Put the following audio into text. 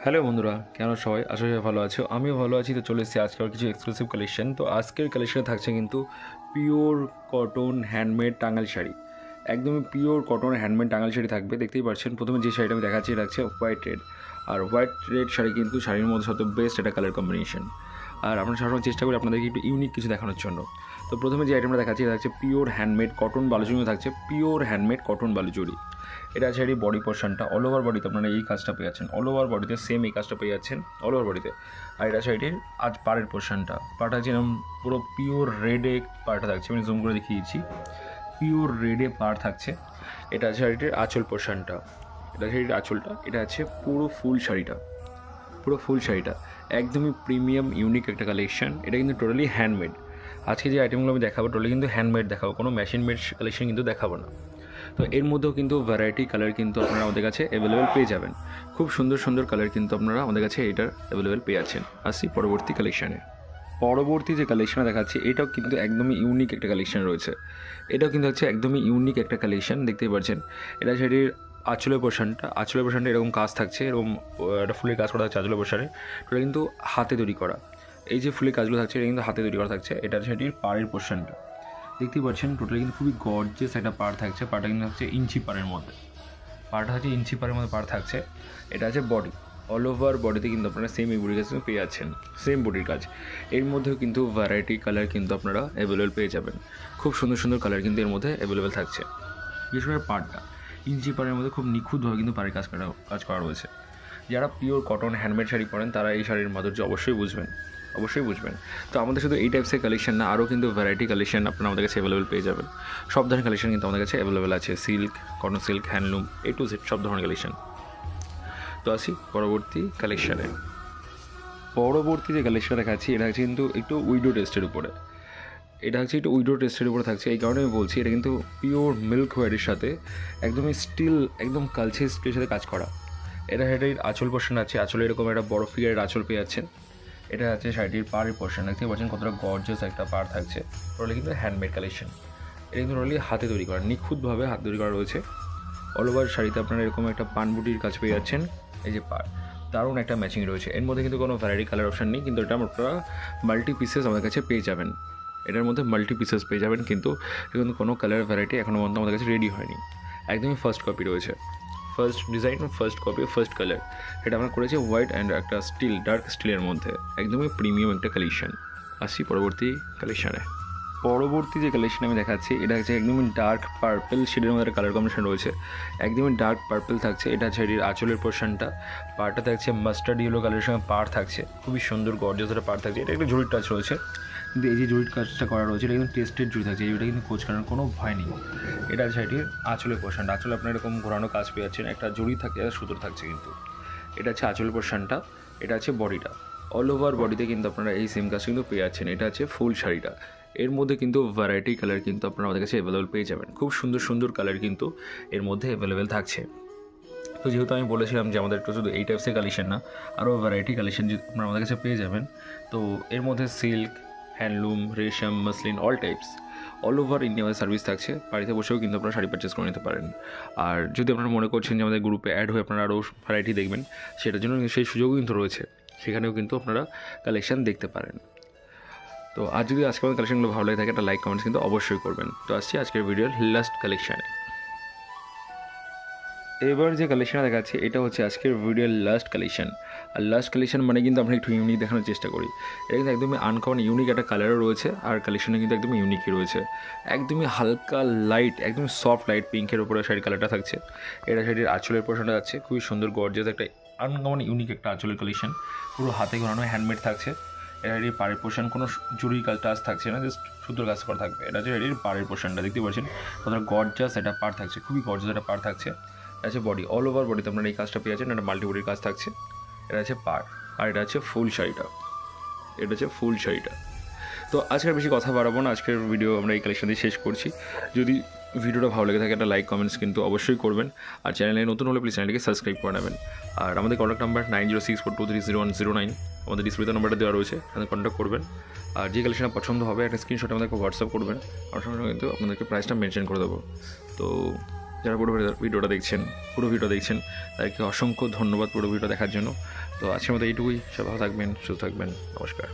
Hello বন্ধুরা, কেন সবাই আশা করি ভালো আছো। আমিও ভালো আছি। তো চলে এসেছি আজকে আর কিছু এক্সক্লুসিভ কালেকশন। তো আজকের কালেকশনে থাকছে কিন্তু pure cotton handmade Tangail sari. একদমই pure cotton handmade Tangail sari থাকবে। দেখতেই পাচ্ছেন প্রথমে যে শাড়িটা আমি দেখাচ্ছি এটা হচ্ছে হোয়াইট রেড। আর হোয়াইট রেড শাড়ি কিন্তু শাড়ির মধ্যে সবথেকে বেস্ট একটা কালার কম্বিনেশন। আর আমরা সবসময় চেষ্টা করি আপনাদেরকে একটু ইউনিক কিছু দেখানোর জন্য। তো প্রথমে যে আইটেমটা দেখাচ্ছি এটা হচ্ছে পিওর হ্যান্ডমেড কটন বালুচুরি থাকছে। Pure handmade cotton Baluchari. এটা আছে এটি বডি পোর্শনটা। অল ওভার বডিতে আপনারা এই কাজটা পেয়ে যাচ্ছেন। অল ওভার বডিতে সেম এই কাজটা পেয়ে যাচ্ছেন অল ওভার বডিতে। আর এটা আছে এটির আজ পাড়ের পোর্শনটা। পাড়টা যেরকম পুরো পিওর রেডে পাড়টা থাকছে, আমি জুম করে দেখিয়েছি। পিওর রেডে পাড় থাকছে। এটা আছে এটির আঁচল পোর্শনটা। এটা আছে এটির আঁচলটা। এটা আছে পুরো ফুল শাড়িটা। পুরো ফুল শাড়িটা একদমই প্রিমিয়াম ইউনিক একটা কালেকশন। এটা কিন্তু টোটালি হ্যান্ডমেড। আজকে যে আইটেমগুলো আমি দেখাবো টোটালি কিন্তু হ্যান্ডমেড দেখাবো, কোনো মেশিন মেড কালেকশন কিন্তু দেখাবো না। তো এর মধ্যেও কিন্তু ভ্যারাইটি কালার কিন্তু আপনারা আমাদের কাছে অ্যাভেলেবেল পেয়ে যাবেন। খুব সুন্দর সুন্দর কালার কিন্তু আপনারা আমাদের কাছে এটার অ্যাভেলেবেল পেয়ে যাচ্ছেন। আসছি পরবর্তী কালেকশানে। পরবর্তী যে কালেকশানে দেখাচ্ছি এটাও কিন্তু একদমই ইউনিক একটা কালেকশান রয়েছে। এটাও কিন্তু হচ্ছে একদমই ইউনিক একটা কালেকশান। দেখতেই পাচ্ছেন এটা সেটির আঁচলের পোর্শনটা এরকম কাজ থাকছে, এরকম একটা ফুলের কাজ করা থাকছে আঁচলের পোর্শনে। এটা কিন্তু হাতে তৈরি করা। এই যে ফুলের কাজগুলো থাকছে এটা কিন্তু হাতে তৈরি করা থাকছে। এটা সেটির পাড়ের পোর্শনটা। দেখতেই পাচ্ছেন টোটালি কিন্তু খুবই গর্জিয়াস একটা পাড় থাকছে। পাড়টা কিন্তু হচ্ছে ইঞ্চি পাড়ের মধ্যে। পাড়টা হচ্ছে ইঞ্চি পাড়ের মধ্যে পাড় থাকছে। এটা আছে বডি। অল ওভার বডিতে কিন্তু আপনারা সেম এই বডির কাজ পেয়ে যাচ্ছেন। সেম বডির কাজ। এর মধ্যেও কিন্তু ভ্যারাইটি কালার কিন্তু আপনারা অ্যাভেলেবেল পেয়ে যাবেন। খুব সুন্দর সুন্দর কালার কিন্তু এর মধ্যে অ্যাভেলেবেল থাকছে। বিশেষ করে পাড়টা ইঞ্চি পাড়ের মধ্যে খুব নিখুঁতভাবে কিন্তু পাড়ের কাজ করা রয়েছে। যারা পিওর কটন হ্যান্ডমেড শাড়ি পরেন তারা এই শাড়ির মাধুর্য অবশ্যই বুঝবেন। তো আমাদের শুধু এই টাইপসের কালেকশন না, আরও কিন্তু ভ্যারাইটি কালেকশন আপনারা আমাদের কাছে অ্যাভেলেবেল পেয়ে যাবেন। সব ধরনের কালেকশন কিন্তু আমাদের কাছে অ্যাভেলেবেল আছে। Silk, cotton silk, handloom, A to Z সব ধরনের কালেকশন। তো আসি পরবর্তী কালেকশানে। পরবর্তী যে কালেকশন দেখাচ্ছি এটা হচ্ছে কিন্তু একটু উইডো টেস্টের উপরে। থাকছে। এই কারণে আমি বলছি এটা কিন্তু পিওর মিল্ক হোয়াইটের সাথে একদমই স্টিল, একদম কালচে স্টিলের সাথে কাজ করা। এটা আঁচল পোর্শন আছে। আঁচলে এরকম একটা বড় ফিগারের আঁচল পেয়ে যাচ্ছেন। এটা আছে শাড়িটির পাড়ের পোর্শন। দেখতে পাচ্ছেন কতটা গর্জিয়াস একটা পাড় থাকছে। টোটালি কিন্তু হ্যান্ডমেড কালেকশন। এটা কিন্তু টোটালি হাতে তৈরি করা, নিখুঁতভাবে হাতে তৈরি করা রয়েছে। অল ওভার শাড়িতে আপনারা এরকম একটা পানবুটির কাজ পেয়ে যাচ্ছেন। এই যে পাড়, দারুণ একটা ম্যাচিং রয়েছে। এর মধ্যে কিন্তু কোনো ভ্যারাইটি কালার অপশান নেই, কিন্তু এটা আপনারা মাল্টি পিসেস আমাদের কাছে পেয়ে যাবেন। এটার মধ্যে মাল্টি পিসেস পেয়ে যাবেন, কিন্তু কোনো কালার ভ্যারাইটি এখনও পর্যন্ত আমাদের কাছে রেডি হয়নি। একদমই ফার্স্ট কপি রয়েছে। First design, first copy, first colour. এটা আমরা করেছি হোয়াইট অ্যান্ড একটা স্টিল, ডার্ক স্টিলের মধ্যে। একদমই প্রিমিয়াম একটা কালেকশন। আসছি পরবর্তী কালেকশানে। পরবর্তী যে কালেকশন আমি দেখাচ্ছি এটা হচ্ছে একদমই ডার্ক পার্পেল শেডের মধ্যে একটা কালার কম্বিনেশন রয়েছে। একদমই ডার্ক পার্পেল থাকছে। এটা শাড়ির আঁচলের পোর্শনটা। পাড়টা থাকছে মাস্টার্ড ইয়েলো কালারের সঙ্গে পাড় থাকছে। খুবই সুন্দর গর্জিয়াস একটা পাড় থাকছে। এটা একটা জরির টাচ রয়েছে, কিন্তু এই যে জরির কাজটা করা রয়েছে এটা কিন্তু টেস্টেড জড়ি থাকছে। এইটা কিন্তু কোচ কাটার কোনো ভয় নেই। এটা শাড়িটির আঁচলের পোর্শনটা। আঁচলে আপনার এরকম ঘোরানো কাজ পেয়ে যাচ্ছেন। একটা জড়ি থাকে, একটা সুতোর থাকছে কিন্তু। এটা হচ্ছে আঁচলের পোর্শনটা। এটা আছে বডিটা। অল ওভার বডিতে কিন্তু আপনারা এই সেম কাজ কিন্তু পেয়ে যাচ্ছেন। এটা আছে ফুল শাড়িটা। এর মধ্যে কিন্তু ভ্যারাইটি কালার কিন্তু আপনারা আমাদের কাছে অ্যাভেলেবেল পেয়ে যাবেন। খুব সুন্দর সুন্দর কালার কিন্তু এর মধ্যে অ্যাভেলেবেল থাকছে। তো যেহেতু আমি বলেছিলাম যে আমাদের একটু শুধু এই টাইপসের কালেকশন না, আরও ভ্যারাইটি কালেকশন আপনারা আমাদের কাছে পেয়ে যাবেন। তো এর মধ্যে সিল্ক, হ্যান্ডলুম, রেশম, muslin, all types, all over India আমাদের সার্ভিস থাকছে। বাড়িতে বসেও কিন্তু আপনারা শাড়ি পারচেস করে নিতে পারেন। আর যদি আপনারা মনে করছেন যে আমাদের গ্রুপে অ্যাড হয়ে আপনারা আরও ভ্যারাইটি দেখবেন, সেটার জন্য সেই সুযোগও কিন্তু রয়েছে। সেখানেও কিন্তু আপনারা কালেকশান দেখতে পারেন। তো আর যদি আজকে আমাদের কালেকশনগুলো ভালো লাগে থাকে একটা লাইক কমেন্টস কিন্তু অবশ্যই করবেন। তো আসছি আজকের ভিডিওর লাস্ট কালেকশানে। এবার যে কালেকশানটা দেখাচ্ছি এটা হচ্ছে আজকের ভিডিওর লাস্ট কালেকশান। আর লাস্ট কালেকশান মানে কিন্তু আমরা একটু ইউনিক দেখানোর চেষ্টা করি। এটা কিন্তু একদমই আনকমন ইউনিক একটা কালারও রয়েছে। আর কালেকশানে কিন্তু একদমই ইউনিকই রয়েছে। একদমই হালকা লাইট, একদম সফট লাইট পিঙ্কের উপরে শাড়ির কালারটা থাকছে। এটা শাড়ির আঁচলের পোর্শনটা যাচ্ছে। খুবই সুন্দর গর্জিয়াস একটা আনকমন ইউনিক একটা আঁচলের কালেকশন। পুরো হাতে ঘোরানো হ্যান্ডমেড থাকছে। এটা এটির পাড়ের পোর্শন, কোনো জুড়ির টাচ থাকছে না, জাস্ট সুতোর কাজ করা থাকবে। এটা হচ্ছে এটির পাড়ের পোর্শনটা। দেখতে পাচ্ছেন কতটা গর্জিয়াস একটা পাড় থাকছে। খুবই গর্জিয়াস একটা পাড় থাকছে। এটা আছে বডি। অল ওভার বডিতে আপনারা এই কাজটা পেয়ে যাচ্ছেন। একটা মাল্টি বডির কাজ থাকছে। এটা আছে পাড়। আর এটা আছে ফুল শাড়িটা। তো আজকের বেশি কথা বাড়াবো না। আজকের ভিডিও আমরা এই কালেকশন দিয়ে শেষ করছি। যদি ভিডিওটা ভালো লেগে থাকে একটা লাইক কমেন্টস কিন্তু অবশ্যই করবেন। আর চ্যানেলে নতুন হলে প্লিজ চ্যানেলটিকে সাবস্ক্রাইব করে নেবেন। আর আমাদের কন্ট্যাক্ট নাম্বার 9064230109, আমাদের ডিসপ্লেতে নাম্বারটা দেওয়া রয়েছে, আমাদের কন্ট্যাক্ট করবেন। আর যে কালেকশনটা পছন্দ হবে একটা স্ক্রিনশট আমাদেরকে হোয়াটসঅ্যাপ করবেন। আমার সঙ্গে কিন্তু আপনাদেরকে প্রাইসটা মেনশন করে দেবো। তো যারা পুরো ভিডিওটা দেখছেন তাদেরকে অসংখ্য ধন্যবাদ পুরো ভিডিও দেখার জন্য। তো আজকের মতো এইটুকুই, সব ভালো থাকবেন, সুস্থ থাকবেন, নমস্কার।